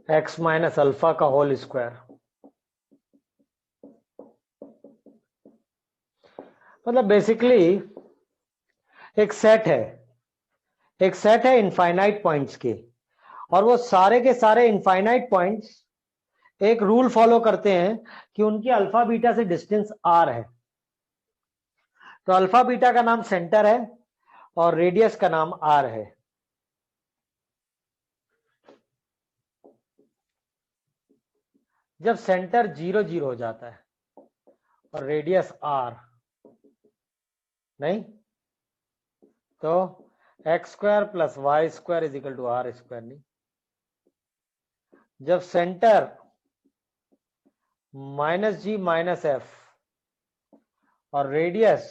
X minus alpha का whole square. मतलब basically एक सेट है, एक सेट है इनफाइनाइट पॉइंट्स के, और वो सारे के सारे इनफाइनाइट पॉइंट्स एक रूल फॉलो करते हैं कि उनकी अल्फा बीटा से डिस्टेंस आर है। तो अल्फा बीटा का नाम सेंटर है और रेडियस का नाम आर है। जब सेंटर 0 0 हो जाता है और रेडियस आर नहीं, तो x square plus Y square is equal to are square नहीं। जब सेंटर माइनस जी माइनस एफ और रेडियस,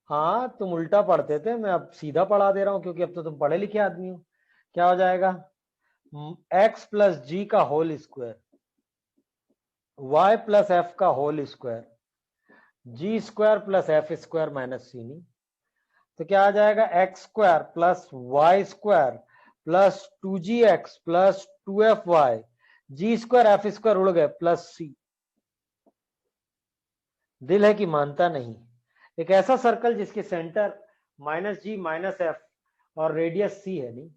हाँ तुम उल्टा पढ़ते थे, मैं अब सीधा पढ़ा दे रहा हूं क्योंकि अब तो तुम पढ़े लिखे आदमी हो। क्या हो जाएगा? एक्स प्लस जी का whole square, Y plus F का whole square, G square plus F square minus C नहीं। तो क्या आ जाएगा? X square plus Y square plus 2gx plus 2fy, G square F square उड़ गए प्लस सी। दिल है कि मानता नहीं। एक ऐसा सर्कल जिसके सेंटर माइनस जी माइनस एफ और रेडियस सी है नहीं।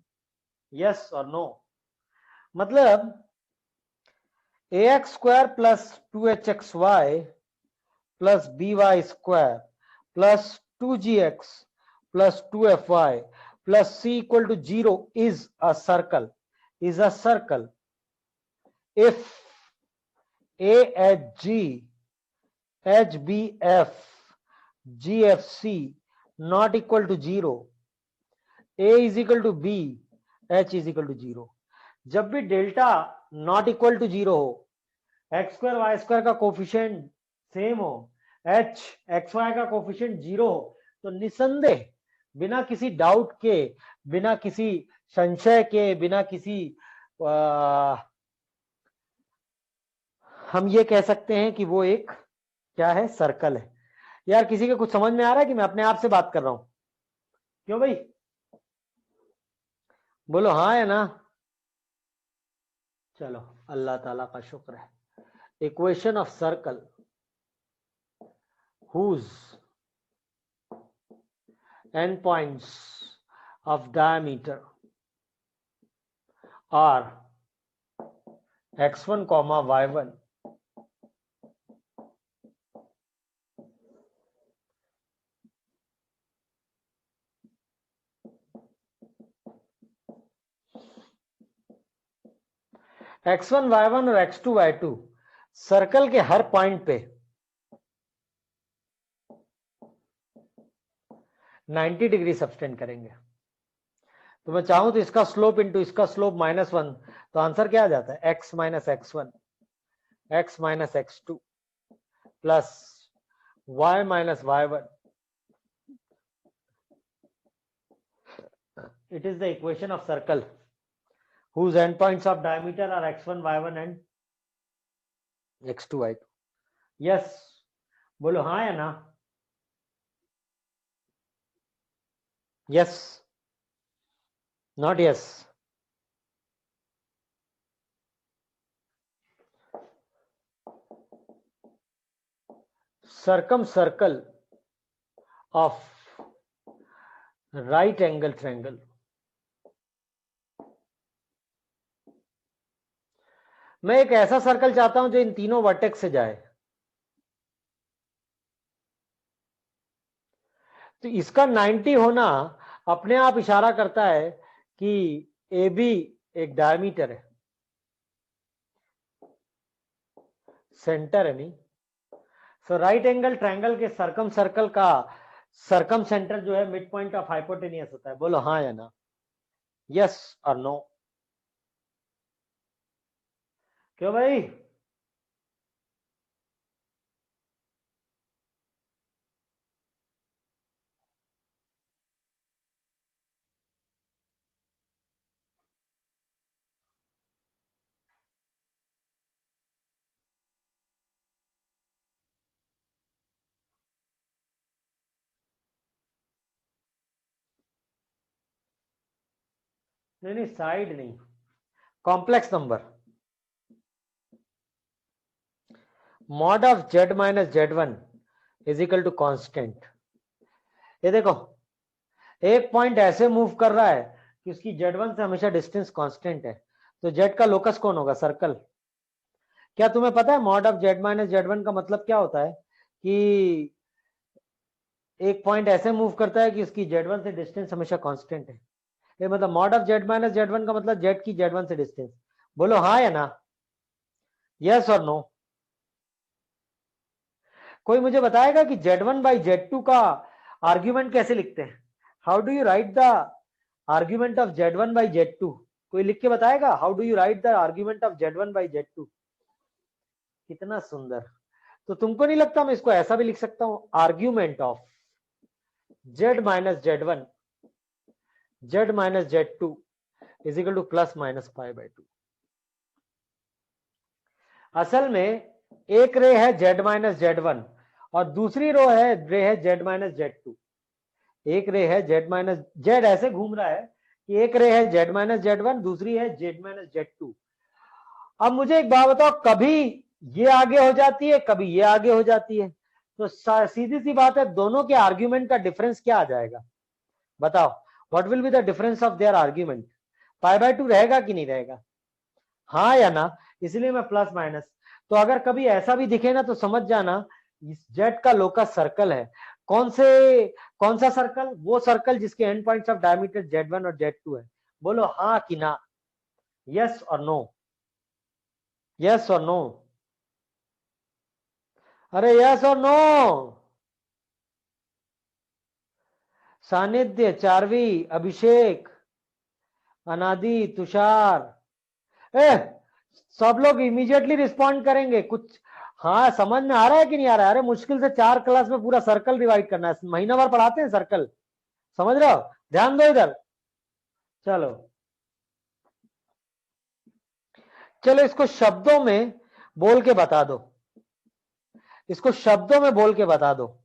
यस और नो? मतलब A X square plus 2hxy plus B Y square plus 2gx plus 2fy plus c equal to 0 is a circle if AHG HBF GFC not equal to 0, A is equal to B, H is equal to 0। जब भी delta not equal to 0 हो, x square y square का coefficient same हो, H x Y का coefficient 0 हो, तो निसंदेह बिना किसी डाउट के, बिना किसी संशय के, बिना किसी हम ये कह सकते हैं कि वो एक क्या है? सर्कल है। यार किसी के कुछ समझ में आ रहा है कि मैं अपने आप से बात कर रहा हूं? क्यों भाई? बोलो हाँ या ना। चलो, अल्लाह ताला का शुक्र है। Equation of circle whose endpoints of diameter are x1 comma y1 x1 y1 और x2 y2 सर्कल के हर पॉइंट पे 90 डिग्री सबटेंड करेंगे। तो मैं चाहूं तो इसका स्लोप इंटू इसका स्लोप -1, तो आंसर क्या आ जाता है? x minus x1 x minus x2 plus y minus y1। It is the equation of circle whose endpoints of diameter are x1 y1 and x2 y2। Yes बोलो हाँ या ना। Yes not yes. circumcircle of right angle triangle, मैं एक ऐसा circle चाहता हूं जो इन तीनों वर्टेक्स से जाए। तो इसका 90 होना अपने आप इशारा करता है कि ए बी एक डायमीटर है, सेंटर है नहीं। सो राइट एंगल ट्रायंगल के सरकम सर्कल का सरकम सेंटर जो है मिड पॉइंट ऑफ हाइपोटेनियस होता है। बोलो हाँ या ना। यस और नो। क्यों भाई? नहीं नहीं, साइड नहीं, complex number mod of z minus z1 is equal to constant. ये देखो एक पॉइंट ऐसे मूव कर रहा है कि उसकी z1 से हमेशा डिस्टेंस कांस्टेंट है, तो z का लोकस कौन होगा? सर्कल। क्या तुम्हें पता है mod of z minus z1 का मतलब क्या होता है? कि एक पॉइंट ऐसे मूव करता है कि उसकी z1 से डिस्टेंस हमेशा कांस्टेंट है। ये मतलब mod of z minus z1 का मतलब z की z1 से डिस्टेंस। बोलो हाँ या ना, यस और नो। कोई मुझे बताएगा कि z1 बाई z2 का आर्ग्यूमेंट कैसे लिखते हैं? How do you right the argument of z1 by z2? कोई लिख के बताएगा how do you right the argument of z1 by z2? कितना सुंदर। तो तुमको नहीं लगता मैं इसको ऐसा भी लिख सकता हूं? Argument of z minus z1 z minus z2 is equal two plus minus pi by 2। असल में एक रे है z माइनस z1 और दूसरी रे है z माइनस z2। एक रे है z माइनस z ऐसे घूम रहा है कि एक रे है z माइनस z1, दूसरी है z माइनस z2। अब मुझे एक बात बताओ, कभी ये आगे हो जाती है, कभी ये आगे हो जाती है, तो सीधी सी बात है दोनों के आर्ग्यूमेंट का डिफरेंस क्या आ जाएगा? बताओ what will be the difference of their argument? Pi by 2 रहेगा कि नहीं रहेगा? हाँ या ना? इसलिए मैं प्लस माइनस। तो अगर कभी ऐसा भी दिखे ना तो समझ जाना जेड का लोकस सर्कल है। कौन सा सर्कल? वो सर्कल जिसके and points of diameter z1 और z2 है। बोलो हाँ कि ना, यस और नो, यस और नो, अरे यस और नो। सानिध्य, चारवी, अभिषेक, अनादि, तुषार, ए सब लोग इमीडिएटली रिस्पॉन्ड करेंगे कुछ। हाँ समझ में आ रहा है कि नहीं आ रहा है? अरे मुश्किल से 4 क्लास में पूरा सर्कल डिवाइड करना है, महीना भर पढ़ाते हैं सर्कल, समझ रहे हो? ध्यान दो इधर। चलो चलो इसको शब्दों में बोल के बता दो, इसको शब्दों में बोल के बता दो।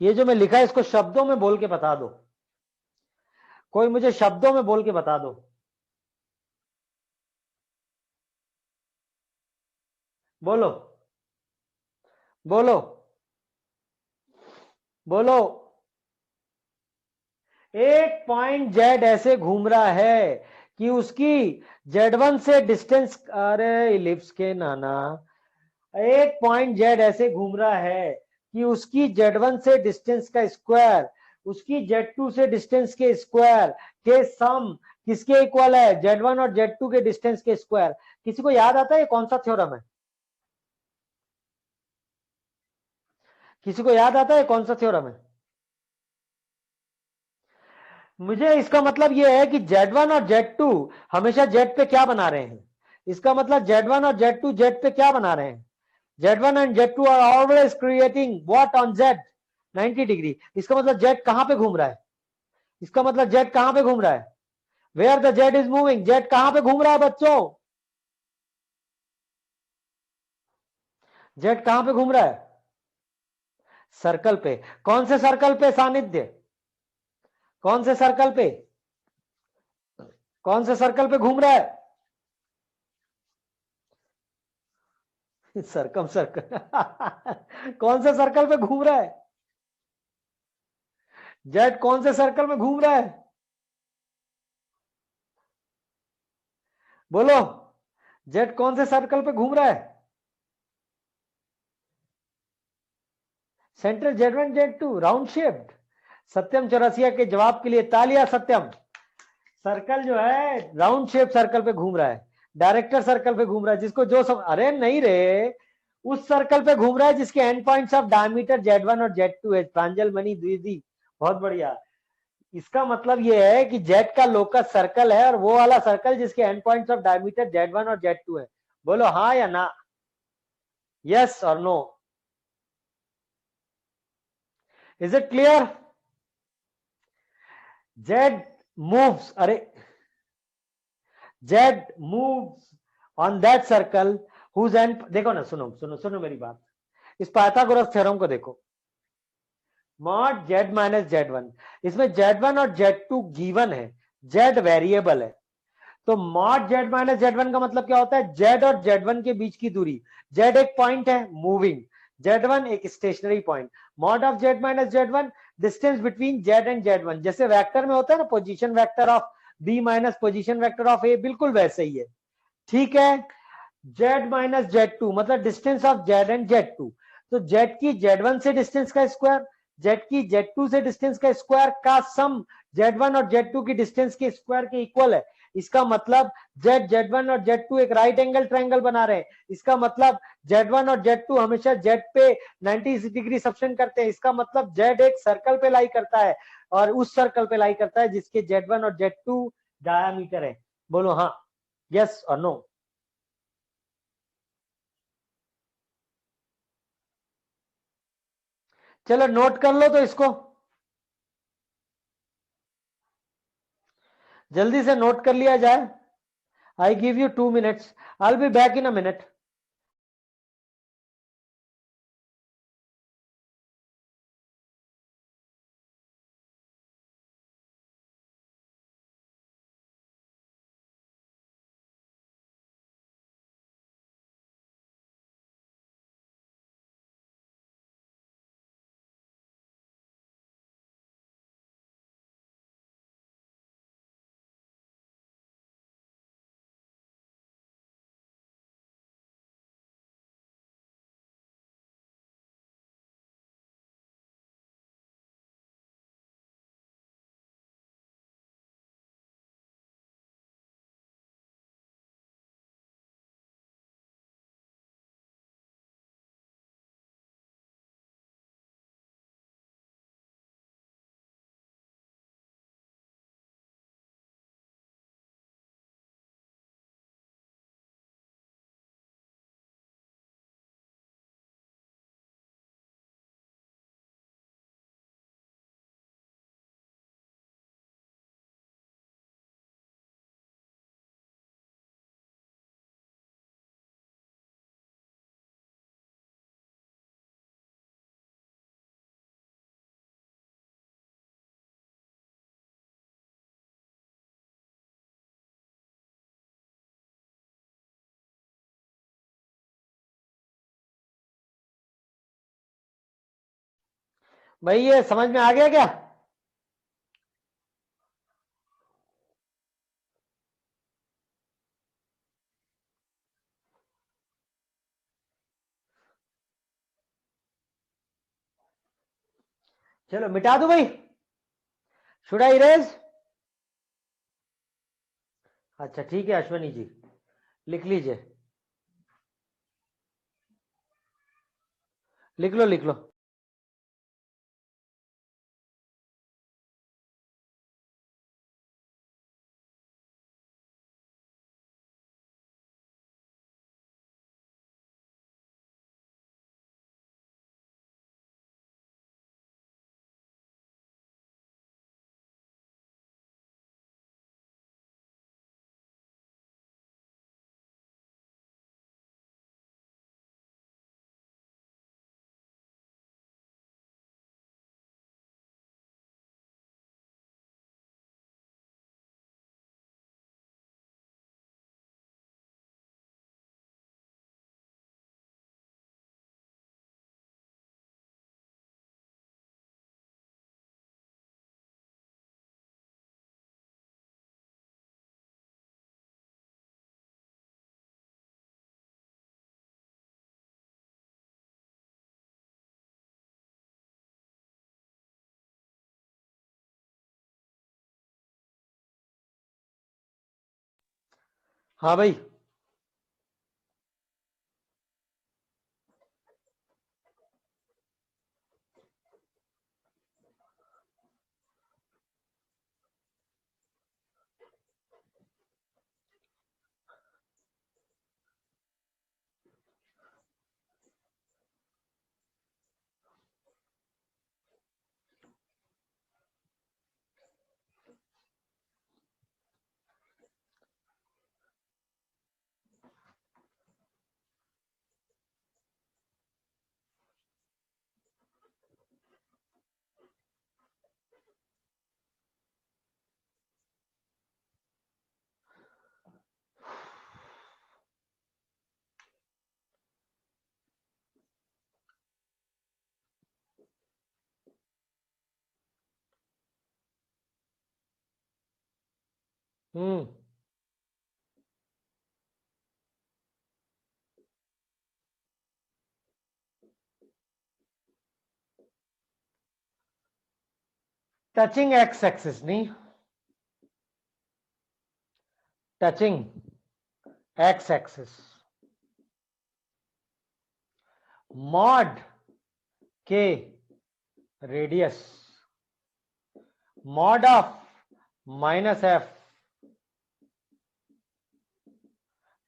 ये जो मैं लिखा है इसको शब्दों में बोल के बता दो। कोई मुझे शब्दों में बोल के बता दो। बोलो बोलो बोलो। एक पॉइंट जेड ऐसे घूम रहा है कि उसकी z1 से डिस्टेंस, अरे इलिप्स के नाना, एक पॉइंट जेड ऐसे घूम रहा है कि उसकी z1 से डिस्टेंस का स्क्वायर उसकी z2 से डिस्टेंस के स्क्वायर के सम किसके इक्वल है? z1 और z2 के डिस्टेंस के स्क्वायर। किसी को याद आता है ये कौन सा थ्योरम है? किसी को याद आता है कौन सा थ्योरम है? मुझे इसका मतलब यह है कि z1 और z2 हमेशा z पे क्या बना रहे हैं? इसका मतलब z1 और z2 z पे क्या बना रहे हैं? z1 and z2 are always creating what on z? 90 degree. इसका मतलब z कहां पे घूम रहा है? इसका मतलब z कहां पे घूम रहा है? Where the z is moving, z कहां पे घूम रहा है बच्चों? z कहां पे घूम रहा है? सर्कल पे। कौन से सर्कल पे सानिध्य? कौन से सर्कल पे? कौन से सर्कल पे घूम रहा है? सर्कम सर्कल कौन से सर्कल पे घूम रहा है? जेड कौन से सर्कल में घूम रहा है? बोलो जेड कौन से सर्कल पे घूम रहा है? Central Z1 Z2 round shaped. Satyam Chaurasia के जवाब के लिए तालियां। सत्यम, सर्कल जो है राउंड शेप सर्कल पे घूम रहा है, डायरेक्टर सर्कल पे घूम रहा है, जिसको जो सब, अरे नहीं रे, उस सर्कल पे घूम रहा है जिसके and points of diameter z1 और z2 है। प्रांजल मणि द्विवेदी, बहुत बढ़िया। इसका मतलब यह है कि जेड का लोकस सर्कल है और वो वाला सर्कल जिसके and points of diameter z1 और z2 है। बोलो हाँ या ना, यस और no. Is it clear? Z moves, अरे Z moves on that circle whose end, देखो ना, सुनो सुनो सुनो मेरी बात, इस पाइथागोरस थ्योरम को देखो। Mod Z minus Z one, इसमें जेड वन और जेड टू गिवन है, जेड वेरिएबल है। तो mod Z minus Z one का मतलब क्या होता है, जेड और जेड वन के बीच की दूरी, जेड एक पॉइंट है मूविंग, जेड वन एक stationary point, mod of Z minus Z one distance between Z and Z one, जैसे वेक्टर में होता है ना position vector of B minus position vector of A, बिल्कुल वैसे ही है। ठीक है, जेड माइनस जेड टू मतलब distance of Z and Z two, तो जेड की जेड वन से डिस्टेंस का स्क्वायर, जेड की जेड टू से डिस्टेंस का स्क्वायर का सम जेड वन और जेड टू की डिस्टेंस के स्क्वायर के इक्वल है। इसका मतलब जेड जेड वन और जेड टू एक राइट एंगल ट्रायंगल बना रहे हैं, इसका मतलब जेड वन और जेड टू हमेशा जेड पे 90 डिग्री सबटेंड करते हैं, इसका मतलब जेड एक सर्कल पे लाई करता है और उस सर्कल पे लाई करता है जिसके जेड वन और जेड टू डायामीटर है। बोलो हाँ, यस और नो। चलो नोट कर लो तो इसको, जल्दी से नोट कर लिया जाए। I give you 2 minutes, I will be back in a minute. भाई ये समझ में आ गया क्या? चलो मिटा दो भाई, शुड आई इरेज? अच्छा ठीक है अश्वनी जी, लिख लीजिए, लिख लो लिख लो। हाँ भाई, हम्म टचिंग एक्स एक्सिस नहीं, टचिंग एक्स एक्सिस, मॉड के radius, mod of minus F,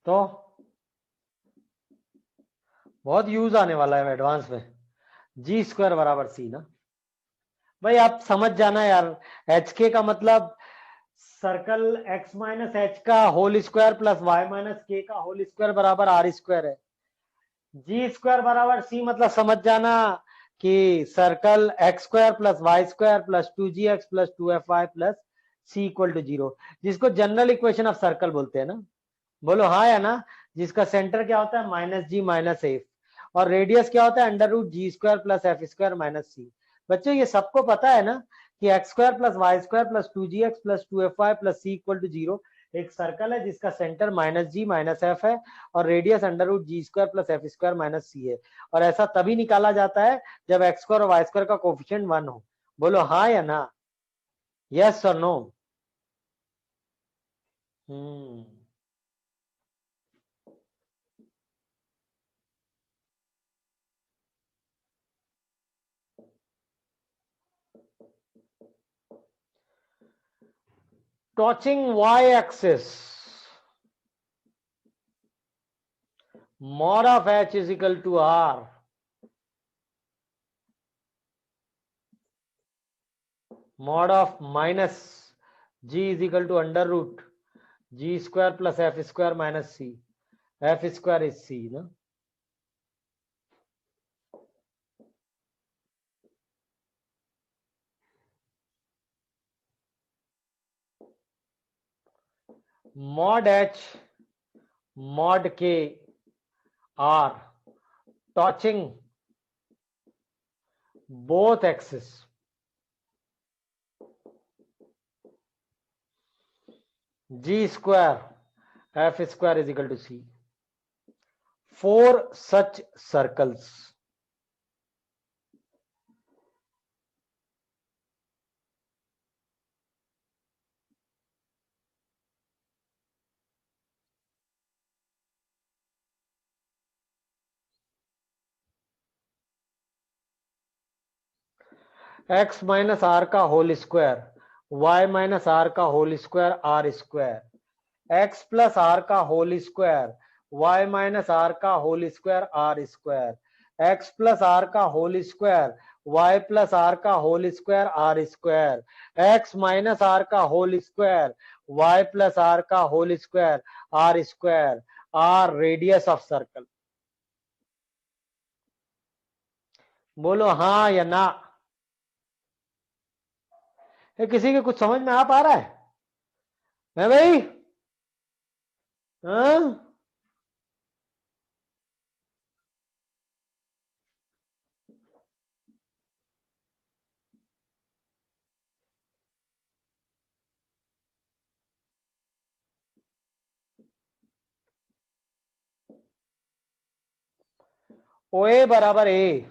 तो बहुत यूज आने वाला है एडवांस में, जी स्क्वायर बराबर सी ना। भाई आप समझ जाना यार, एच के का मतलब सर्कल एक्स माइनस एच का whole square plus Y minus k का होल स्क्वायर बराबर आर स्क्वायर है। जी स्क्वायर बराबर सी मतलब समझ जाना कि circle x square plus Y square plus 2gx plus 2fy plus C equal to 0, जिसको जनरल इक्वेशन ऑफ सर्कल बोलते हैं ना। बोलो हाँ या ना। जिसका सेंटर क्या होता है माइनस जी माइनस एफ, और रेडियस क्या होता है under root G square plus F square minus C. बच्चों ये सबको पता है ना कि X square plus Y square plus 2gx plus 2fy plus C equal to 0 एक सर्कल है जिसका सेंटर माइनस जी माइनस एफ है और radius under root G square plus F square minus C है। और ऐसा तभी निकाला जाता है जब एक्स स्क्वायर और वाई स्क्वायर का कोफिशिएंट 1 हो। बोलो हाँ या ना, यस और no. Hmm touching Y axis, mod of h is equal to r, mod of minus g is equal to under root g square plus f square minus c, f square is c ना। mod h mod k r touching both axes, g square f square is equal to c, four such circles x minus R का whole square y minus R का whole square are square x plus R का whole square y minus R का whole square are square x plus R का whole square y plus R का whole square are square x minus R का whole square y plus R का whole square are square R radius of circle. बोलो हाँ या ना। ये किसी के कुछ समझ में आ पा रहा है भाई? हाँ? ओ ए बराबर ए,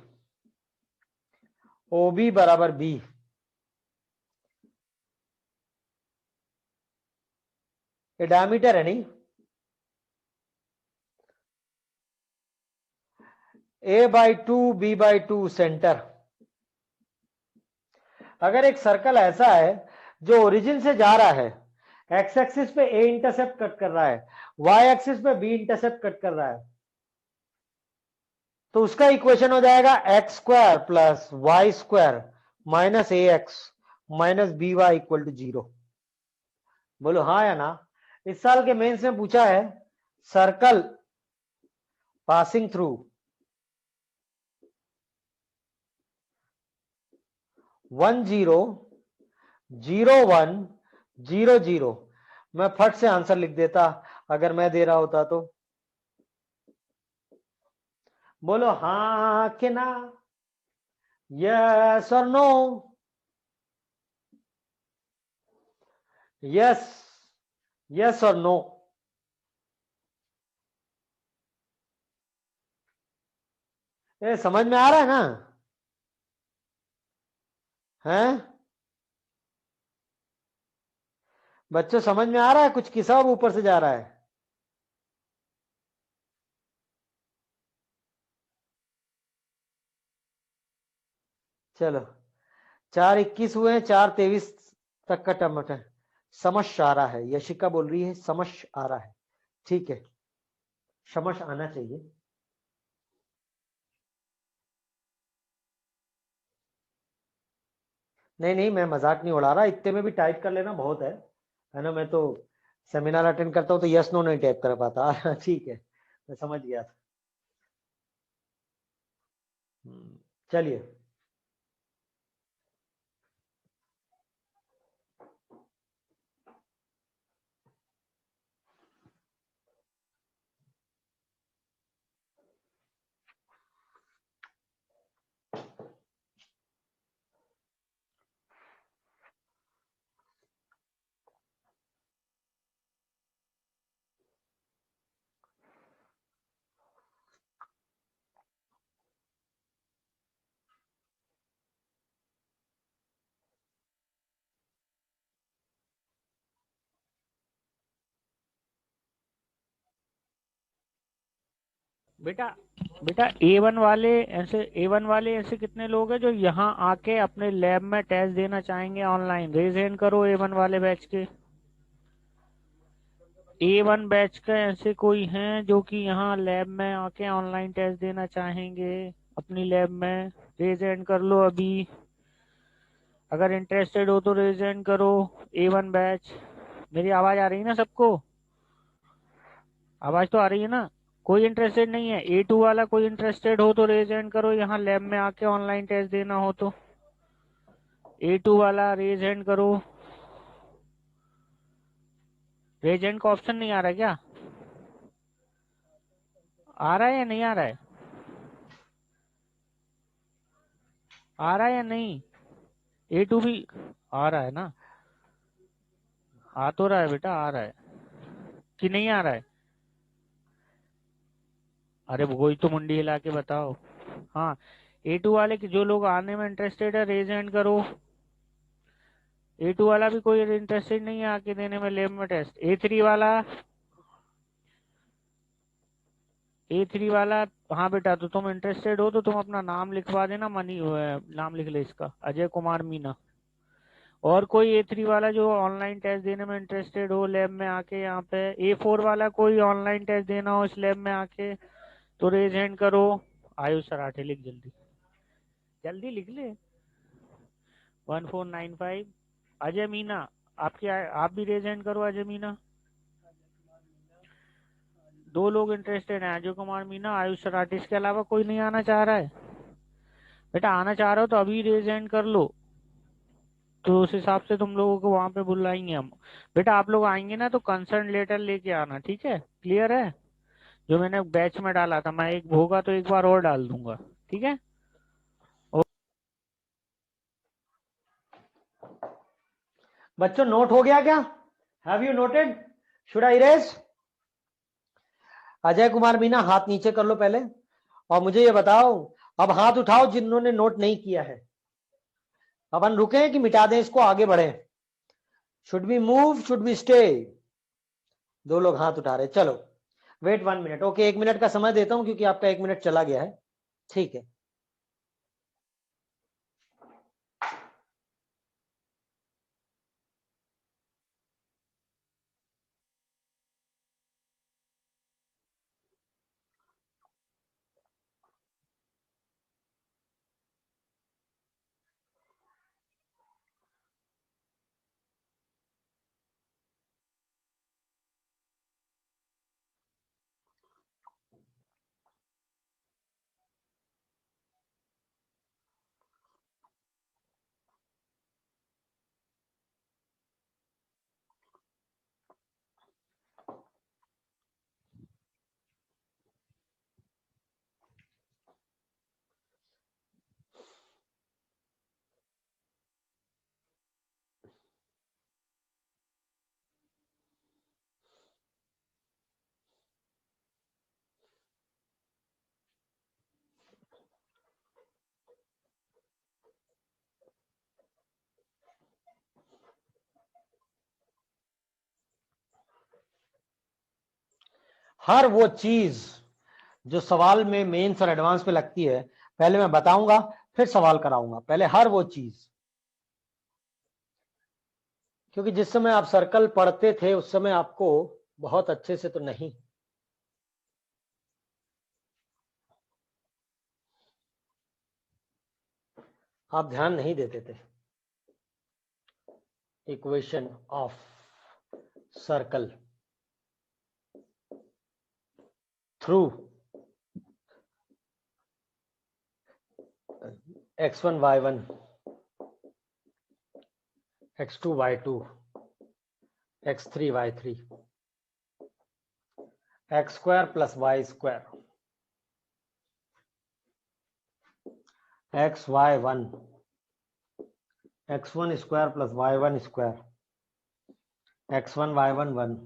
ओ बी बराबर बी, ये डायमीटर है नहीं, a/2 b/2 सेंटर। अगर एक सर्कल ऐसा है जो ओरिजिन से जा रहा है, एक्स एक्सिस पे ए इंटरसेप्ट कट कर रहा है, वाई एक्सिस पे बी इंटरसेप्ट कट कर रहा है, तो उसका इक्वेशन हो जाएगा x square plus Y square minus a x minus b y equal to 0। बोलो हाँ या ना। इस साल के मेंस में पूछा है सर्कल पासिंग थ्रू 1 0 0 1 0 0, मैं फट से आंसर लिख देता अगर मैं दे रहा होता तो। बोलो हाँ कि ना, यस और नो। यस यस और नो? ये समझ में आ रहा है ना? हैं बच्चों, समझ में आ रहा है? कुछ किस्सा अब ऊपर से जा रहा है? चलो, 4:21 हुए हैं, 4:23 तक का टमाटर समझ आ रहा है। यशिका बोल रही है समझ आ रहा है। ठीक है, समझ आना चाहिए। नहीं नहीं, मैं मजाक नहीं उड़ा रहा, इतने में भी टाइप कर लेना बहुत है ना? मैं तो सेमिनार अटेंड करता हूँ तो यस नो नहीं टाइप कर पाता। ठीक है, मैं समझ गया था। चलिए। बेटा बेटा ए वन वाले ऐसे कितने लोग हैं जो यहाँ आके अपने लैब में टेस्ट देना चाहेंगे ऑनलाइन? रेज हैंड करो ए वन वाले बैच के। ए वन बैच का ऐसे कोई हैं जो कि यहाँ लैब में आके ऑनलाइन टेस्ट देना चाहेंगे अपनी लैब में? रेज हैंड कर लो अभी, अगर इंटरेस्टेड हो तो रेज हैंड करो। ए वन बैच, मेरी आवाज आ रही है ना सबको? आवाज तो आ रही है ना? कोई इंटरेस्टेड नहीं है? ए टू वाला कोई इंटरेस्टेड हो तो रेज हैंड करो, यहाँ लैब में आके ऑनलाइन टेस्ट देना हो तो। ए टू वाला रेज हैंड करो। रेज हैंड का ऑप्शन नहीं आ रहा है क्या? आ रहा है या नहीं आ रहा है? आ रहा है या नहीं? ए टू भी आ रहा है ना? आ तो रहा है बेटा, आ रहा है कि नहीं आ रहा है? अरे वही तो मुंडी हिला के बताओ। हाँ, ए टू वाले के जो लोग आने में इंटरेस्टेड है रेज हैंड करो। ए टू वाला भी कोई इंटरेस्टेड नहीं है आके देने में लैब में टेस्ट? ए थ्री वाला, हाँ बेटा, तो तुम इंटरेस्टेड हो तो तुम अपना नाम लिखवा देना। मनी नाम लिख ले इसका, अजय कुमार मीना। और कोई ए थ्री वाला जो ऑनलाइन टेस्ट देने में इंटरेस्टेड हो लैब में आके यहाँ पे? ए4 वाला कोई ऑनलाइन टेस्ट देना हो इस लैब में आके तो रेज हैंड करो। आयुष सराठे, लिख जल्दी, जल्दी लिख ले। 1495। अजय मीना, आप भी रेज हैंड करो अजय मीना। दो लोग इंटरेस्टेड हैं, अजय कुमार मीना, आयुष सराठे। इसके अलावा कोई नहीं आना चाह रहा है? बेटा आना चाह रहे हो तो अभी रेज हैंड कर लो, तो उस हिसाब से तुम लोगों को वहां पे बुलाएंगे हम। बेटा आप लोग आएंगे ना तो कंसर्न लेटर लेके आना, ठीक है? क्लियर है? जो मैंने बैच में डाला था, मैं एक होगा तो एक बार और डाल दूंगा, ठीक है? बच्चों, नोट हो गया क्या? Have you noted? Should I erase? Ajay Kumar Meena, हाथ नीचे कर लो पहले, और मुझे ये बताओ, अब हाथ उठाओ जिन्होंने नोट नहीं किया है। अपन रुके कि मिटा दें इसको, आगे बढ़े? Should be move, should be stay? दो लोग हाथ उठा रहे, चलो। वेट 1 मिनट, ओके, 1 मिनट का समय देता हूं क्योंकि आपका 1 मिनट चला गया है। ठीक है। हर वो चीज जो सवाल में मेंस और एडवांस में लगती है, पहले मैं बताऊंगा फिर सवाल कराऊंगा। पहले हर वो चीज, क्योंकि जिस समय आप सर्कल पढ़ते थे उस समय आपको बहुत अच्छे से तो नहीं, आप ध्यान नहीं देते थे। Equation of circle through x1 y1 x2 y2 x3 y3 x square plus y square x y1 x1 square plus y1 square x1 y1 1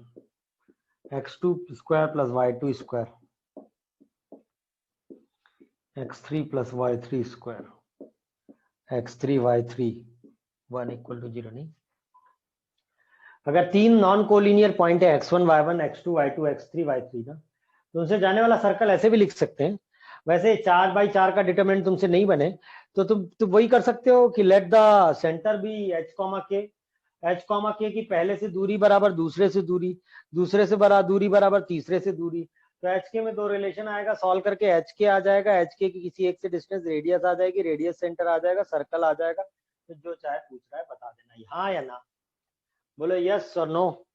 x2 square plus y2 square x3 plus y3 square x3 y3 1 equal to 0 नहीं। अगर तीन non collinear point है x1 y1 x2 y2 x3 y3 ना, तो उनसे जाने वाला circle ऐसे भी लिख सकते हैं। वैसे 4/4 का डिटरमिनेंट तुमसे नहीं बने तो तुम वही कर सकते हो कि let the centre be h, k की पहले से दूरी बराबर दूसरे से दूरी, दूसरे से बड़ा दूरी बराबर तीसरे से दूरी। तो h, k में दो रिलेशन आएगा, सॉल्व करके h, k आ जाएगा, h, k की किसी एक से डिस्टेंस रेडियस आ जाएगी, रेडियस सेंटर आ जाएगा, सर्कल आ जाएगा। तो जो चाहे पूछ रहा है बता देना, हाँ या ना, बोलो यस और नो,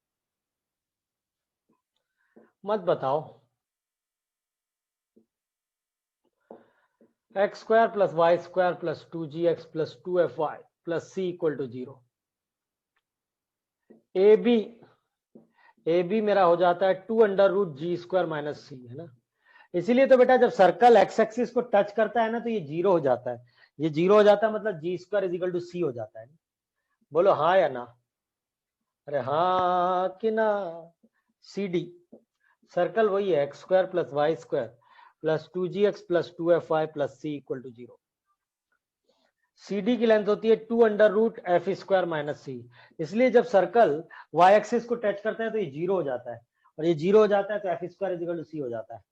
मत बताओ। x square plus y square plus 2gx plus 2fy plus c equal to 0। A b मेरा हो जाता है 2√g² माइनस सी, है ना। इसीलिए तो बेटा जब सर्कल एक्स एक्सिस को टच करता है ना तो ये 0 हो जाता है, ये 0 हो जाता है, मतलब g² इज इक्वल टू सी हो जाता है। बोलो हाँ या ना, अरे हाँ कि ना। सी डी सर्कल वही है, x² plus y² plus 2gx plus 2fy plus c equal to 0। C d की लेंथ होती है 2√f² माइनस सी, इसलिए जब सर्कल y एक्सिस को टच करता है तो ये 0 हो जाता है, और ये 0 हो जाता है तो f² इज इक्वल टू सी हो जाता है।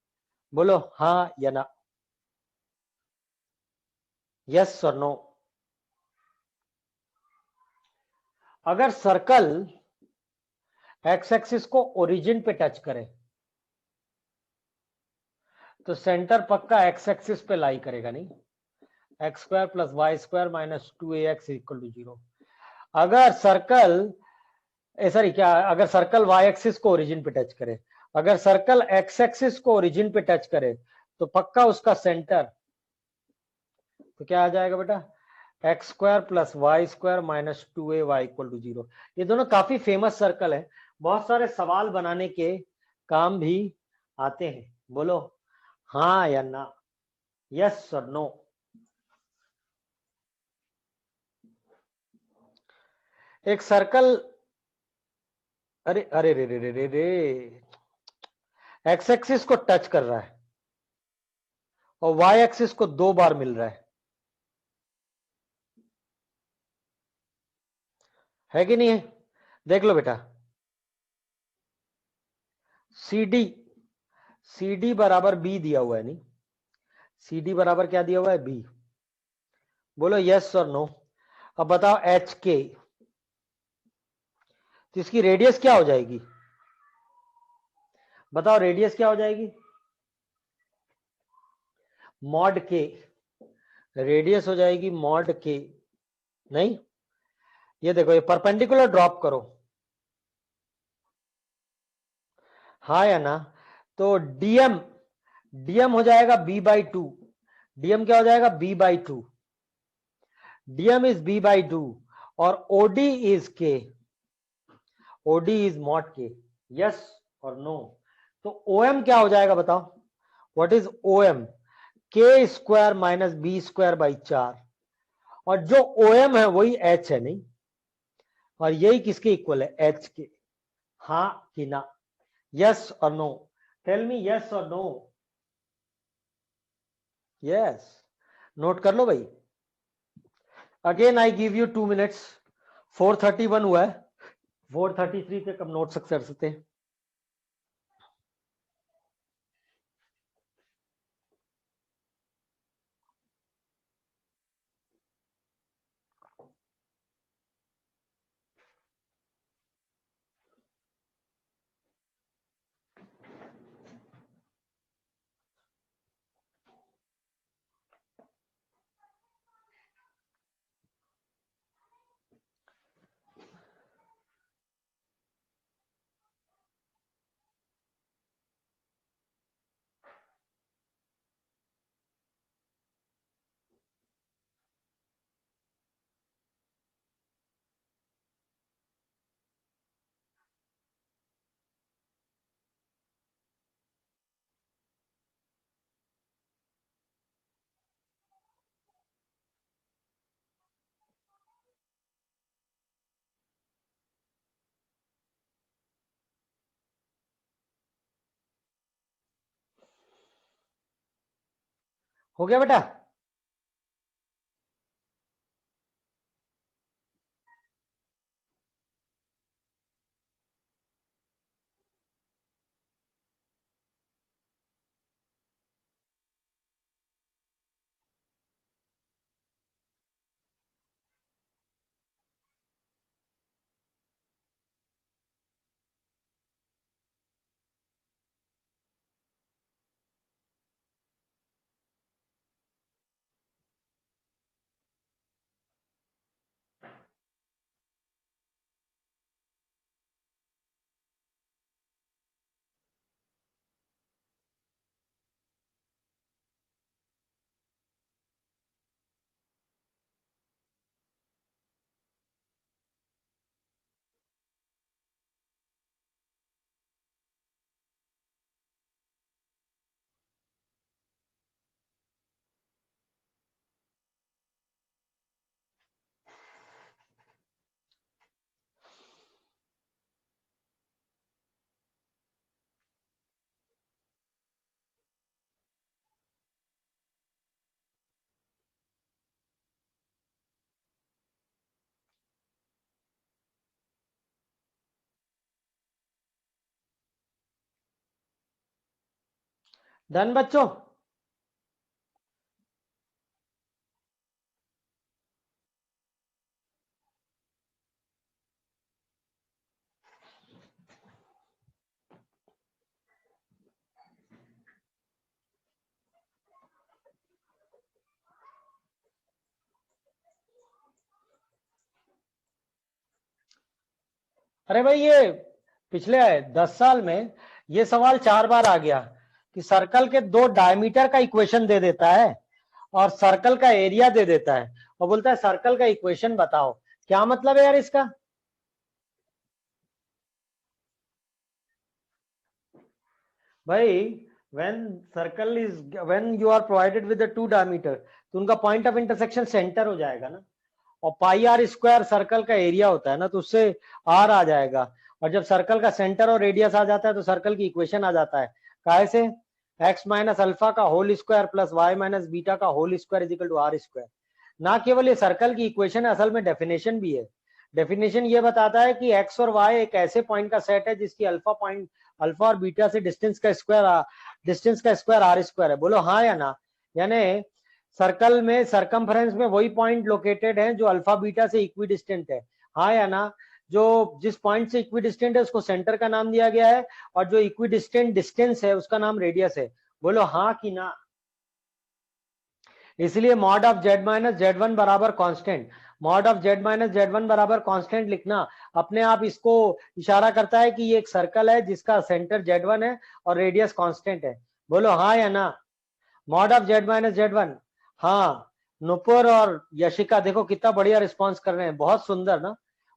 बोलो हाँ या ना, यस और नो। अगर सर्कल एक्स एक्सिस को ओरिजिन पे टच करे तो सेंटर पक्का एक्स एक्सिस पे लाई करेगा, नहीं, x² plus y² minus 2ax equal to 0। अगर सर्कल सॉरी क्या, अगर सर्कल y एक्सिस को ओरिजिन पे टच करे, अगर सर्कल x एक्सिस को ओरिजिन पे टच करे तो पक्का उसका सेंटर, तो क्या आ जाएगा बेटा, x² plus y² minus 2ay equal to 0। ये दोनों काफी फेमस सर्कल है, बहुत सारे सवाल बनाने के काम भी आते हैं। बोलो हाँ या ना, यस और नो। एक सर्कल, अरे अरे रे रे रे रे रे, एक्स एक्सिस को टच कर रहा है और वाई एक्सिस को 2 बार मिल रहा है कि नहीं है? देख लो बेटा, सी डी बराबर बी दिया हुआ है, नहीं, सी डी बराबर क्या दिया हुआ है, बी। बोलो यस और नो। अब बताओ एच के, तो इसकी रेडियस क्या हो जाएगी, बताओ रेडियस क्या हो जाएगी, मॉड के, रेडियस हो जाएगी मॉड के, नहीं, ये देखो ये परपेंडिकुलर ड्रॉप करो, हाँ या ना। तो डीएम हो जाएगा b/2, डीएम क्या हो जाएगा, b/2, डीएम इज b/2 और ओडी इज के, ओडी इज मॉड के, यस और नो। तो ओएम क्या हो जाएगा बताओ, what is Om, k² minus b²/4, और जो ओएम है वही एच है, नहीं, और यही किसके इक्वल है, एच के, हाँ कि ना, यस और नो, टेल मी यस और नो, यस, नोट कर लो भाई। Again I give you 2 minutes, 4:31 हुआ है, 4:33 तक हम नोट कर सकते हैं। हो गया बेटा? डन बच्चों? अरे भाई, ये पिछले 10 साल में ये सवाल 4 बार आ गया कि सर्कल के 2 डायमीटर का इक्वेशन दे देता है और सर्कल का एरिया दे देता है और बोलता है सर्कल का इक्वेशन बताओ। क्या मतलब है यार इसका? भाई, when you are provided with the 2 diameter, तो उनका पॉइंट ऑफ इंटरसेक्शन सेंटर हो जाएगा ना, और पाई आर स्क्वायर सर्कल का एरिया होता है ना, तो उससे आर आ जाएगा। और जब सर्कल का सेंटर और रेडियस आ जाता है तो सर्कल की इक्वेशन आ जाता है। काहे से? एक्स माइनस अल्फा का whole square plus Y minus beta का whole square is equal to are square. ना केवल ये सर्कल की इक्वेशन है, असल में डेफिनेशन भी है। डेफिनेशन ये बताता है कि एक्स और वाई एक ऐसे पॉइंट का सेट है जिसकी अल्फा और बीटा से डिस्टेंस का स्क्वायर आर स्क्वायर है। बोलो हाँ या ना? यानी सर्कल में सरकमफ्रेंस में वही पॉइंट लोकेटेड है जो अल्फा बीटा से इक्विडिस्टेंट है। हाँ या ना? जो जिस पॉइंट से इक्विडिस्टेंट है उसको सेंटर का नाम दिया गया है, और जो इक्विडिस्टेंट डिस्टेंस है उसका नाम रेडियस है। बोलो हाँ कि ना? इसलिए mod of Z minus Z one बराबर constant, mod of Z minus Z one बराबर कॉन्स्टेंट लिखना अपने आप इसको इशारा करता है कि ये एक सर्कल है जिसका सेंटर जेड वन है और रेडियस कॉन्स्टेंट है। बोलो हाँ या ना? Mod of Z minus Z one. हाँ, नुपुर और यशिका देखो कितना बढ़िया रिस्पॉन्स कर रहे हैं, बहुत सुंदर ना।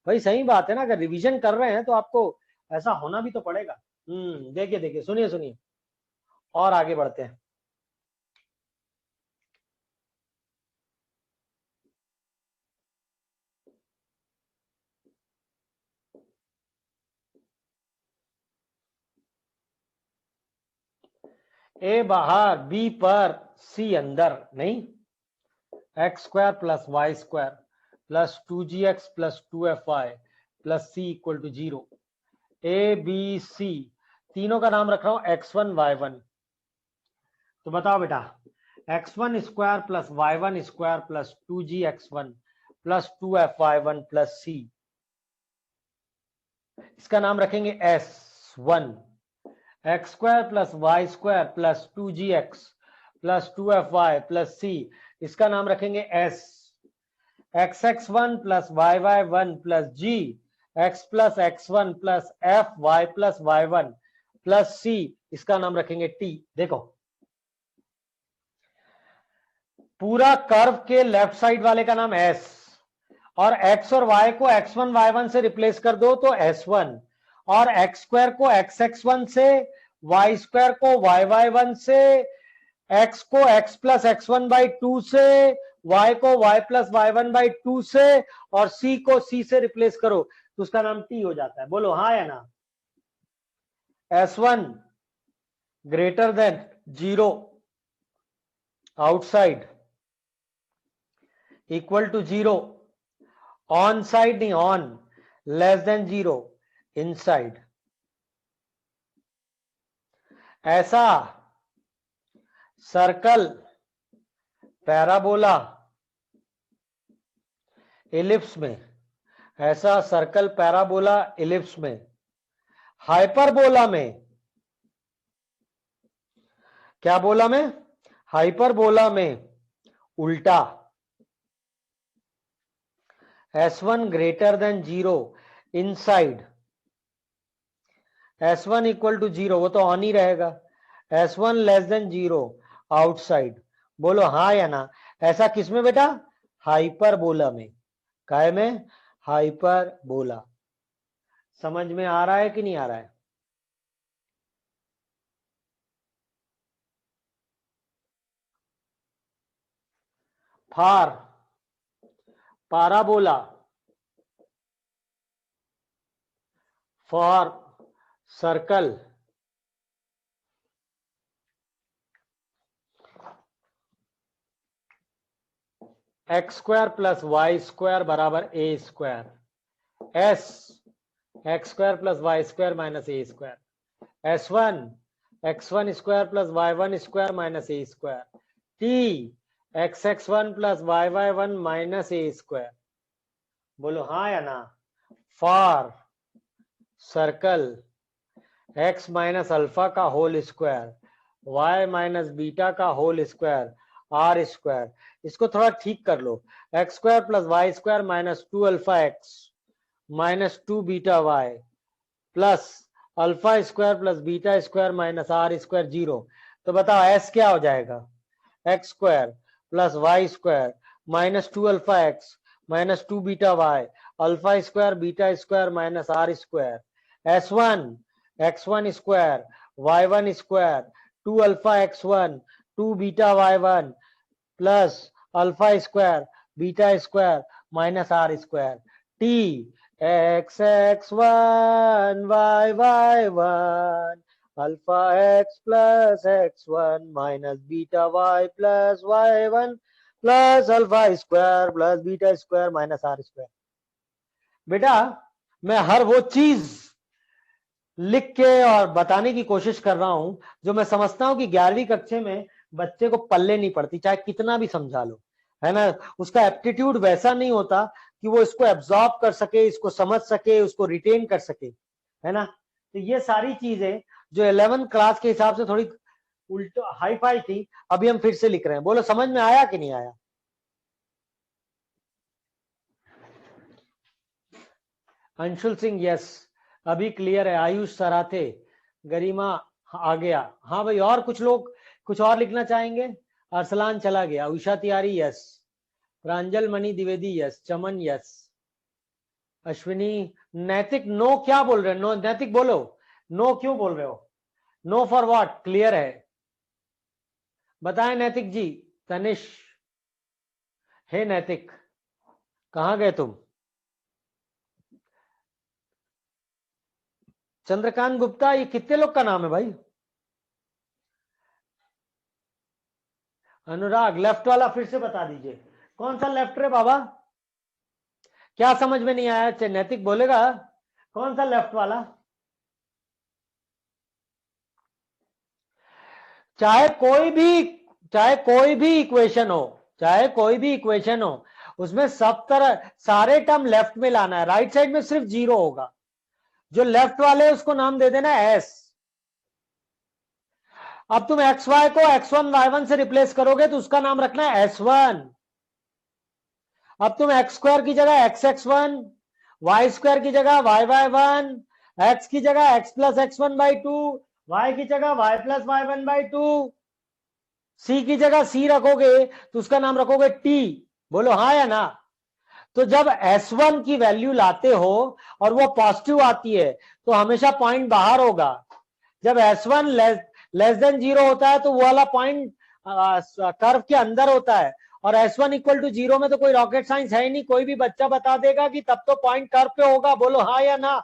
भाई सही बात है ना, अगर रिवीजन कर रहे हैं तो आपको ऐसा होना भी तो पड़ेगा। देखिए देखिए, सुनिए सुनिए, और आगे बढ़ते हैं। ए बाहर, बी पर, सी अंदर, नहीं? X square plus Y square plus 2gx plus 2fy plus C equal to 0। A b c तीनों का नाम रख रहा हूं x1 y1। तो बताओ बेटा, x1 square plus y1 square plus 2gx1 plus 2fy1 plus C, इसका नाम रखेंगे s1। X square plus Y square plus 2gx plus 2fy plus C, इसका नाम रखेंगे s। xx1 plus yy1 plus g x plus x1 plus fy plus y1 plus c, इसका नाम रखेंगे t। देखो, पूरा कर्व के लेफ्ट साइड वाले का नाम s, और x और y को x1 y1 से रिप्लेस कर दो तो s1, और x स्क्वायर को xx1 से, y स्क्वायर को yy1 से, x को x प्लस x1 बाई 2 से, y को y प्लस y1 बाई 2 से, और c को c से रिप्लेस करो तो उसका नाम t हो जाता है। बोलो हाँ या ना? s1 greater than 0, outside equal to 0, on side नहीं, ऑन लेस देन 0, इनसाइड। ऐसा सर्कल, पैराबोला, इलिप्स में, ऐसा सर्कल, पैराबोला, इलिप्स में, हाइपरबोला में, क्या बोला मैं, हाइपरबोला में उल्टा, S1 greater than 0 inside, S1 equal to 0, वो तो ऑन ही रहेगा, S1 लेस देन 0 आउटसाइड। बोलो हाँ या ना। ऐसा किसमें बेटा, हाइपरबोला में। काय में, हाइपरबोला। समझ में आ रहा है कि नहीं आ रहा है? For parabola, for circle, x square plus Y square बराबर a square, s x square plus Y square minus a square, S1 x1 square plus y1 square minus a square, T x1 plus y1 minus a square. बोलो हाँ या ना। For circle x minus alpha का whole square, y minus beta का whole square, are square. इसको थोड़ा ठीक कर लो, x square plus Y square minus 2 alpha x minus 2 beta y plus alpha square plus beta square minus r square 0। तो बताओ S क्या हो जाएगा, x square plus Y square minus 2 alpha x minus 2 beta y alpha square beta square minus r square, S1 x1 square y1 square 2 alpha x1 2 beta y1 plus alpha square beta square minus r square, T x1 y1 alpha x plus x1 minus beta y plus y1 plus alpha square plus beta square minus r square. बेटा मैं हर वो चीज लिख के और बताने की कोशिश कर रहा हूं जो मैं समझता हूं कि 11वीं कक्षा में बच्चे को पल्ले नहीं पड़ती, चाहे कितना भी समझा लो, है ना। उसका एप्टीट्यूड वैसा नहीं होता कि वो इसको एब्जॉर्ब कर सके, इसको समझ सके, उसको रिटेन कर सके, है ना। तो ये सारी चीजें जो 11th क्लास के हिसाब से थोड़ी उल्टो हाई फाई थी, अभी हम फिर से लिख रहे हैं। बोलो समझ में आया कि नहीं आया? अंशुल सिंह यस, अभी क्लियर है। आयुष सराथे, गरिमा आ गया। हाँ भाई, और कुछ लोग कुछ और लिखना चाहेंगे? अरसलान चला गया। उषा तिवारी यस, प्रांजल मणि द्विवेदी यस, चमन यस, अश्विनी। नैतिक नो क्या बोल रहे हो? नो नैतिक बोलो, नो क्यों बोल रहे हो? Know for what? क्लियर है, बताएं नैतिक जी। तनिष, हे नैतिक कहां गए तुम? चंद्रकांत गुप्ता, ये कितने लोग का नाम है भाई? अनुराग, लेफ्ट वाला फिर से बता दीजिए, कौन सा लेफ्ट रे बाबा? क्या समझ में नहीं आया? नैतिक बोलेगा कौन सा लेफ्ट वाला? चाहे कोई भी इक्वेशन हो, चाहे कोई भी इक्वेशन हो, उसमें सब तरह सारे टर्म लेफ्ट में लाना है, राइट साइड में सिर्फ 0 होगा। जो लेफ्ट वाले उसको नाम दे देना एस। अब तुम एक्स वाई को x1 y1 से रिप्लेस करोगे तो उसका नाम रखना है S1। अब तुम एक्स स्क्वायर की जगह x(x1), वाई स्क्वायर की जगह y(y1), x की जगह x प्लस x1/2, y की जगह y प्लस y1/2, c की जगह c रखोगे तो उसका नाम रखोगे t। बोलो हाँ या ना। तो जब S1 की वैल्यू लाते हो और वो पॉजिटिव आती है तो हमेशा पॉइंट बाहर होगा। जब S1 लेस देन 0 होता है तो वो वाला पॉइंट कर्व के अंदर होता है, और S1 इक्वल टू 0 में तो कोई रॉकेट साइंस है ही नहीं, कोई भी बच्चा बता देगा कि तब तो पॉइंट कर्व पे होगा। बोलो हाँ या ना।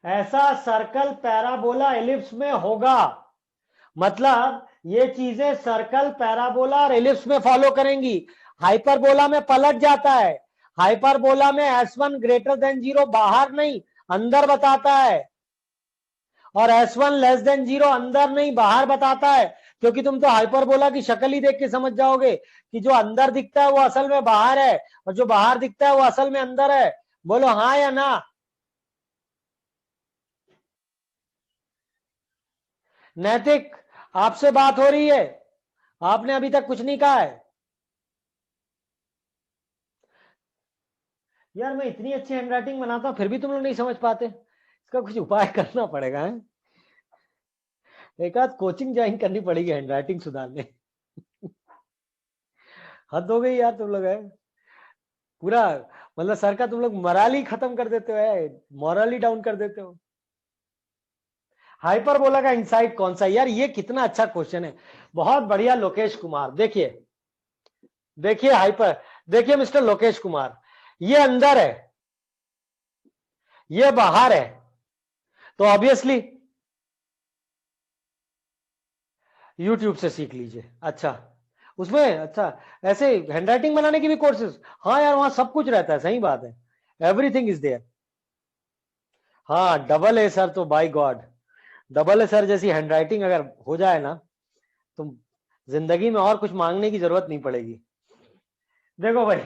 ऐसा सर्कल पैराबोला एलिप्स में होगा, मतलब ये चीजें सर्कल पैराबोला और एलिप्स में फॉलो करेंगी। हाइपरबोला में पलट जाता है, हाइपरबोला में S1 ग्रेटर देन 0 बाहर नहीं अंदर बताता है, और S1 लेस देन 0 अंदर नहीं बाहर बताता है, क्योंकि तुम तो हाइपरबोला की शक्ल ही देख के समझ जाओगे कि जो अंदर दिखता है वो असल में बाहर है, और जो बाहर दिखता है वो असल में अंदर है। बोलो हाँ या ना। नैतिक, आपसे बात हो रही है, आपने अभी तक कुछ नहीं कहा है। यार मैं इतनी अच्छी हैंडराइटिंग बनाता हूं फिर भी तुम लोग नहीं समझ पाते, इसका कुछ उपाय करना पड़ेगा है? एक आध कोचिंग ज्वाइन करनी पड़ेगी हैंडराइटिंग सुधारने। हद हो गई यार तुम लोग है, पूरा मतलब सर का तुम लोग मॉरल ही खत्म कर देते हो, मॉरल ही डाउन कर देते हो। हाइपरबोला का इनसाइड कौन सा? यार ये कितना अच्छा क्वेश्चन है, बहुत बढ़िया लोकेश कुमार। देखिए देखिए हाइपर, देखिए मिस्टर लोकेश कुमार, ये अंदर है ये बाहर है, तो ऑब्वियसली यूट्यूब से सीख लीजिए। अच्छा उसमें अच्छा ऐसे हैंडराइटिंग बनाने की भी कोर्सेज? हाँ यार वहां सब कुछ रहता है, सही बात है, एवरीथिंग इज देयर। हाँ डबल ए सर तो by god, double A sir जैसी हैंडराइटिंग अगर हो जाए ना तो जिंदगी में और कुछ मांगने की जरूरत नहीं पड़ेगी। देखो भाई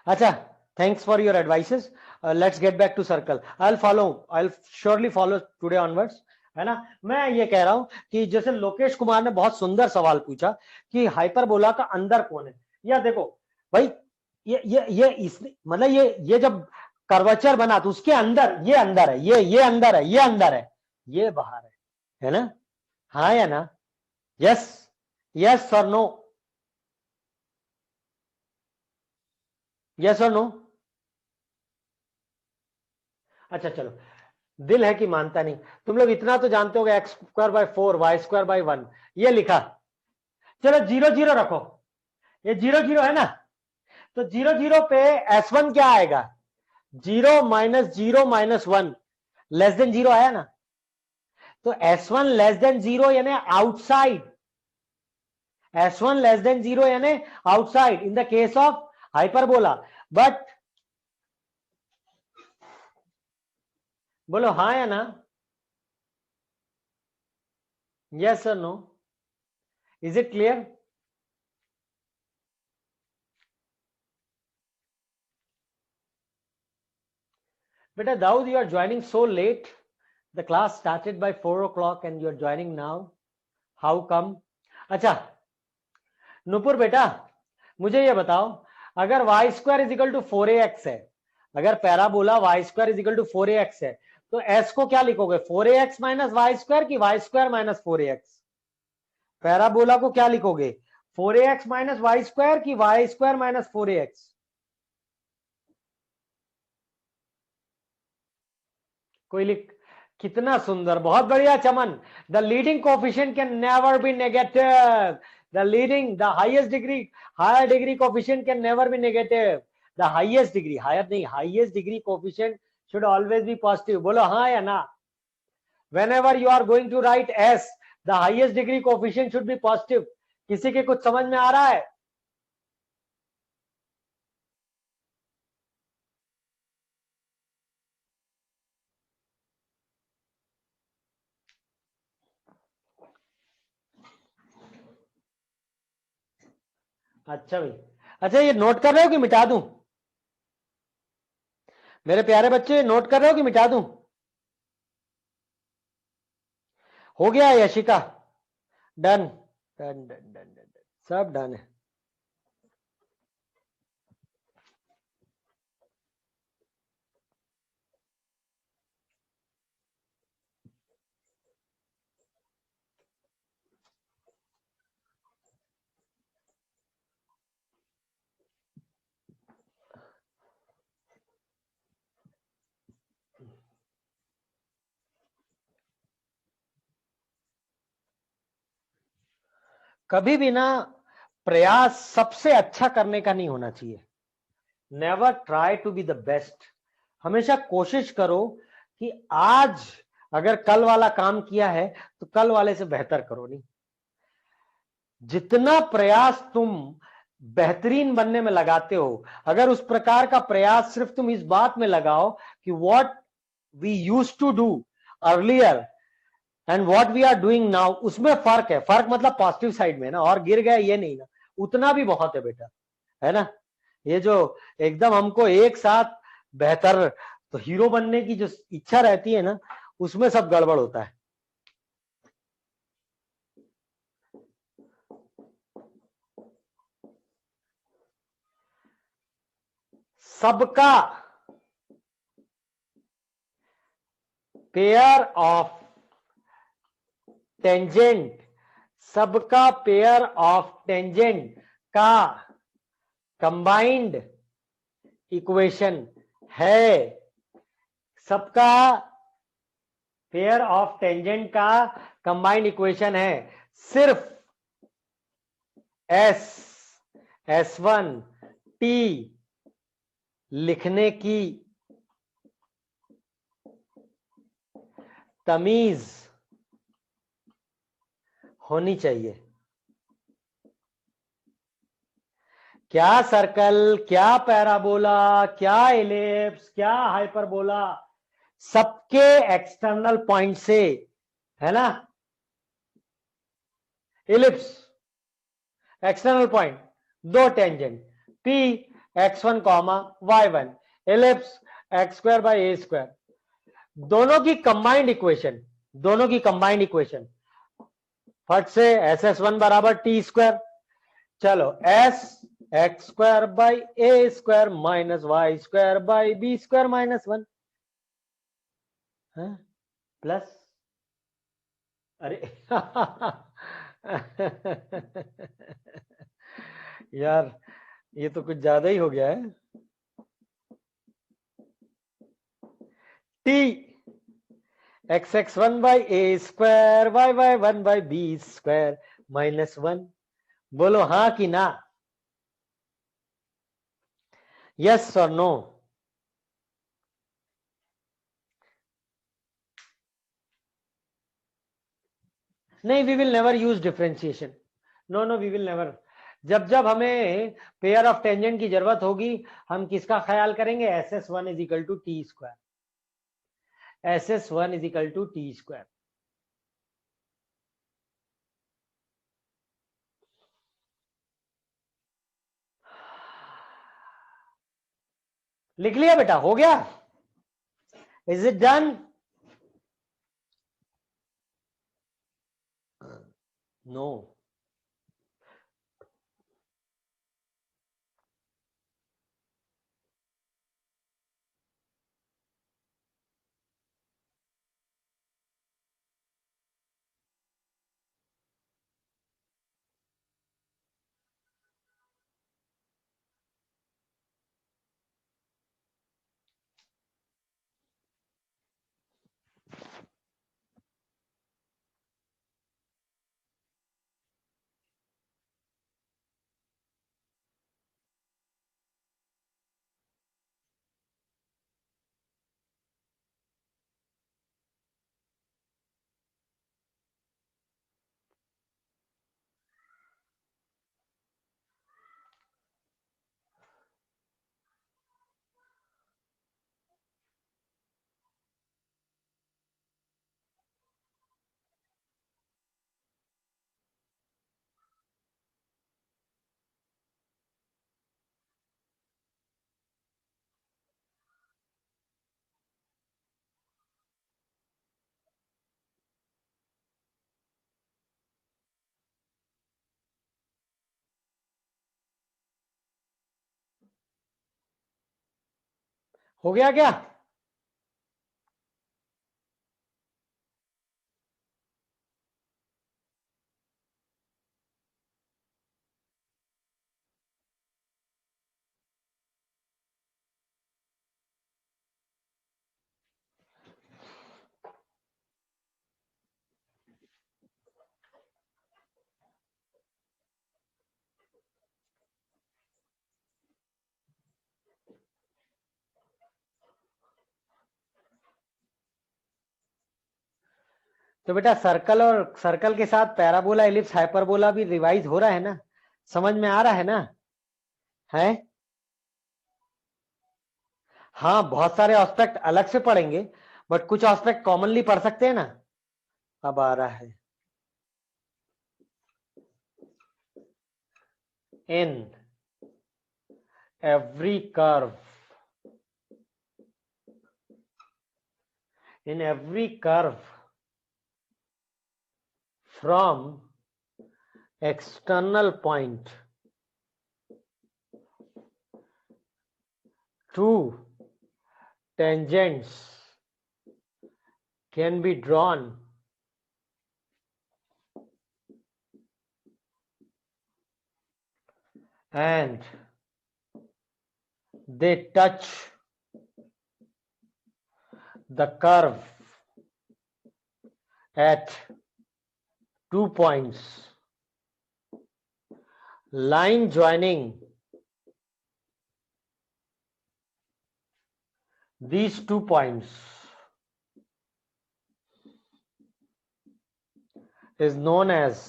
अच्छा, thanks for your advices, let's get back to circle. I surely follow today onwards, है ना। मैं ये कह रहा हूं कि जैसे लोकेश कुमार ने बहुत सुंदर सवाल पूछा कि हाइपरबोला का अंदर कौन है। या देखो भाई, ये इस मतलब ये जब कर्वेचर बना तो उसके अंदर ये अंदर है, ये अंदर है, ये अंदर है, ये बाहर है ना? हाँ या ना? यस, यस और नो, यस और नो। अच्छा चलो, दिल है कि मानता नहीं। तुम लोग इतना तो जानते हो x square by 4 y square by 1, ये लिखा। चलो जीरो जीरो रखो, ये जीरो जीरो है ना, तो जीरो जीरो पे S1 क्या आएगा? 0 - 0 - 1 लेस देन 0 आया ना, तो S1 लेस देन 0 यानी आउटसाइड, S1 लेस देन 0 यानी outside in the case of hyperbola. But बोलो हाँ या ना, यस और no, is it clear? Beta Daud, you are joining so late. The class started by 4 o'clock and you are joining now. How come? अच्छा नुपुर बेटा, मुझे ये बताओ, अगर y square is equal to 4ax है, अगर parabola y square is equal to 4ax है, तो s को क्या लिखोगे? 4ax माइनस वाई स्क्वायर की y square minus 4ax? Parabola को क्या लिखोगे? 4ax माइनस वाई स्क्वायर की वाई स्क्वायर माइनस 4ax? कोई लिख, कितना सुंदर, बहुत बढ़िया Chaman. The leading coefficient can never be negative, the highest degree, higher degree coefficient can never be negative, the highest degree, higher नहीं, highest degree coefficient should always be positive. बोलो हाँ या ना? whenever you are going to write s, the highest degree coefficient should be positive। किसी के कुछ समझ में आ रहा है? अच्छा भाई, अच्छा ये नोट कर रहे हो कि मिटा दूं? मेरे प्यारे बच्चे नोट कर रहे हो कि मिटा दूं? हो गया Yashika? Done done done done done, सब डन है। कभी भी ना प्रयास सबसे अच्छा करने का नहीं होना चाहिए। Never try to be the best, हमेशा कोशिश करो कि आज अगर कल वाला काम किया है तो कल वाले से बेहतर करो। नहीं, जितना प्रयास तुम बेहतरीन बनने में लगाते हो, अगर उस प्रकार का प्रयास सिर्फ तुम इस बात में लगाओ कि what we used to do earlier and what we are doing now, उसमें फर्क है। फर्क मतलब पॉजिटिव साइड में ना, और गिर गया ये नहीं ना, उतना भी बहुत है बेटा, है ना। ये जो एकदम हमको एक साथ बेहतर तो हीरो बनने की जो इच्छा रहती है ना, उसमें सब गड़बड़ होता है। सबका पेयर ऑफ टेंजेंट, सबका पेयर ऑफ टेंजेंट का कंबाइंड इक्वेशन है, सबका पेयर ऑफ टेंजेंट का कंबाइंड इक्वेशन है। सिर्फ S1 T लिखने की तमीज होनी चाहिए। क्या सर्कल, क्या पैराबोला, क्या एलिप्स, क्या हाइपरबोला, सबके एक्सटर्नल पॉइंट से, है ना। एलिप्स एक्सटर्नल पॉइंट, दो tangent P x1 comma y1, ellipse x² by a square, दोनों की कंबाइंड इक्वेशन, दोनों की कंबाइंड इक्वेशन फट से SS1 बराबर टी स्क्वायर। चलो S x² by a square minus y² by b square minus 1 plus, अरे यार ये तो कुछ ज्यादा ही हो गया है। T x1 by a square y1 by b square minus 1, बोलो हाँ कि ना, यस और नो। नहीं, we will never use differentiation, no no we will never. जब जब हमें पेयर ऑफ टेंजेंट की जरूरत होगी, हम किसका ख्याल करेंगे, SS1 is equal to T square, SS1 is equal to T square. लिख लिया बेटा, हो गया, इज इट डन? नो, हो गया क्या? तो बेटा सर्कल और सर्कल के साथ पैराबोला, एलिप्स, हाइपरबोला भी रिवाइज हो रहा है ना, समझ में आ रहा है ना? है हाँ, बहुत सारे एस्पेक्ट अलग से पढ़ेंगे, बट कुछ एस्पेक्ट कॉमनली पढ़ सकते हैं ना। अब आ रहा है इन every curve, in every curve from external point to tangents can be drawn and they touch the curve at 2 points. Line joining these 2 points is known as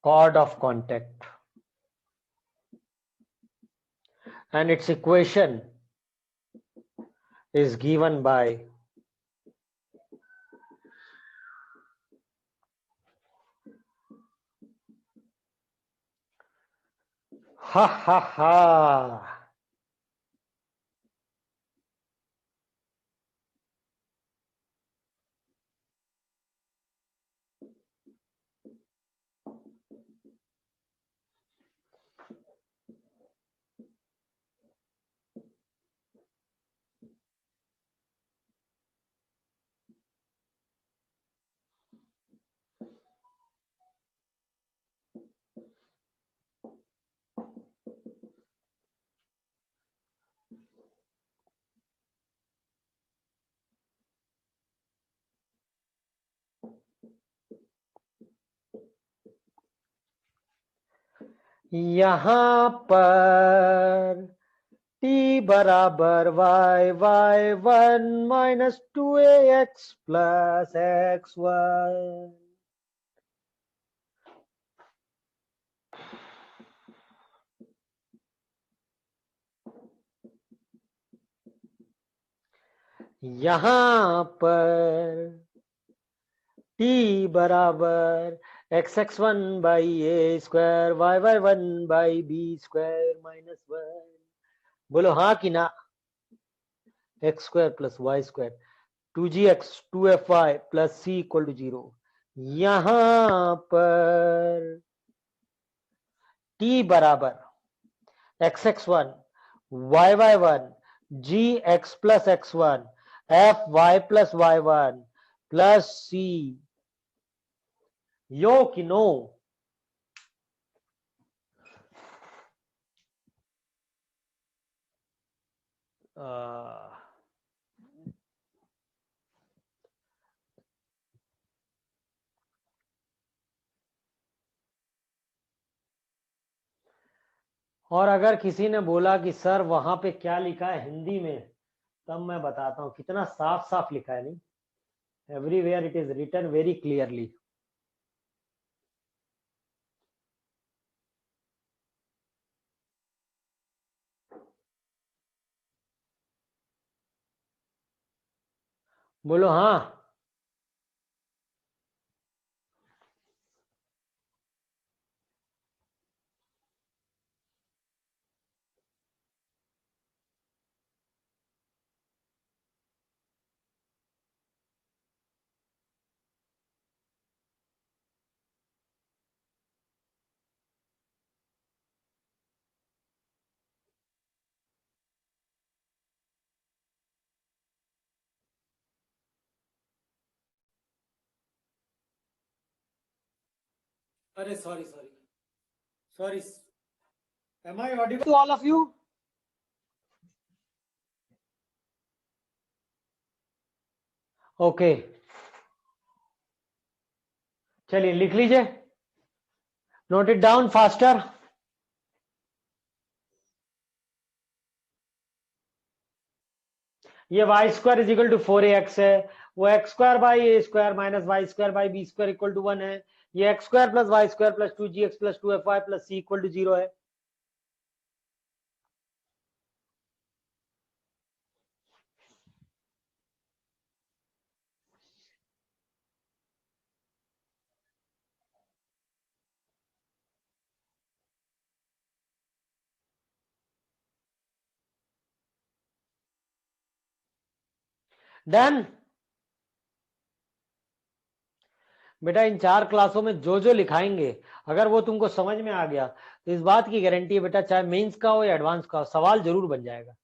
chord of contact, and its equation is given by ha ha ha. यहां पर t बराबर y1 minus 2ax plus x1, यहां पर t बराबर x(x1) by a square y(y1) by b square minus 1। बोलो हाँ कि ना? x square plus y square 2gx 2fy plus c equal to 0। यहां पर t बराबर x(x1) y(y1) gx plus x1 fy plus y1 plus c, यो कि no? और अगर किसी ने बोला कि सर वहां पे क्या लिखा है हिंदी में, तब मैं बताता हूं कितना साफ साफ लिखा है। नहीं, everywhere it is written very clearly. बोलो हाँ। अरे sorry sorry sorry, am I audible to all of you? Okay, चलिए लिख लीजिए, नोट इट डाउन फास्टर। ये y square is equal to 4ax है, वो x square by a square minus y square by b square equal to 1 है, ये x square plus Y square plus 2gx plus 2fy plus c equal to 0 है। Done. बेटा इन 4 क्लासों में जो जो लिखाएंगे अगर वो तुमको समझ में आ गया तो इस बात की गारंटी है बेटा, चाहे मेंस का हो या एडवांस का हो, सवाल जरूर बन जाएगा।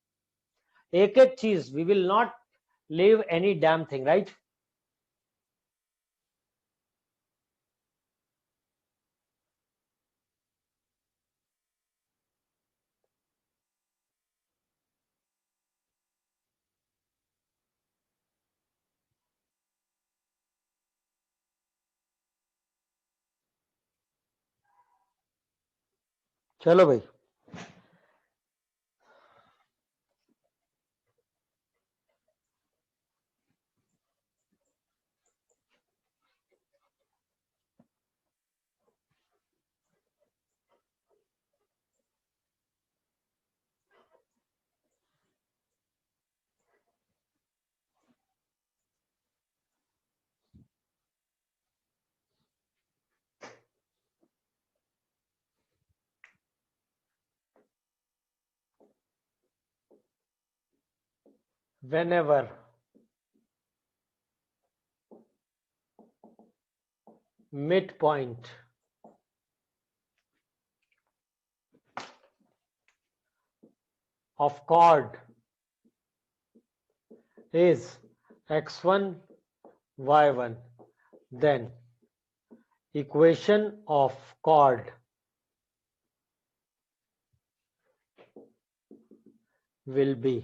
एक एक चीज, we will not leave any damn thing, right. चलो भाई, whenever midpoint of chord is x1 y1, then equation of chord will be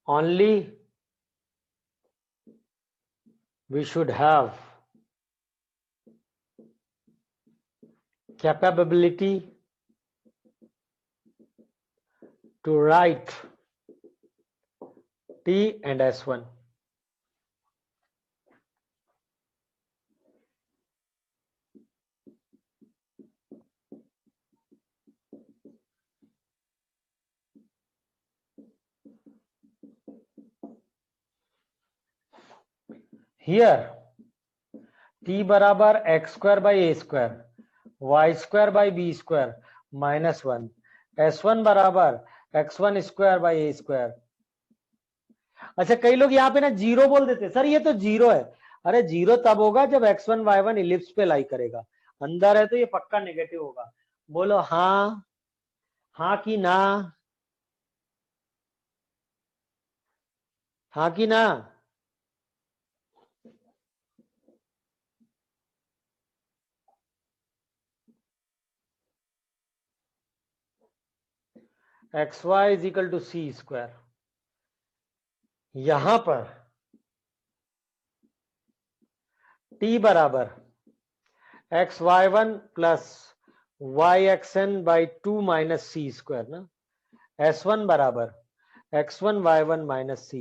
only we should have capability to write T and S1. Here T बराबर x square by a square, y square by b square minus 1, S1 बराबर x1 square by a square. अच्छा, कई लोग यहाँ पे ना zero बोल देते, सर ये तो जीरो है। अरे जीरो तब होगा जब x1 y1 इलिप्स पे लाई करेगा, अंदर है तो ये पक्का नेगेटिव होगा। बोलो हाँ, हाँ कि ना, हाँ कि ना। X y is equal to c square, यहां पर t बराबर x y one plus y x n by 2 minus c square ना, S1 बराबर x1 y1 माइनस सी।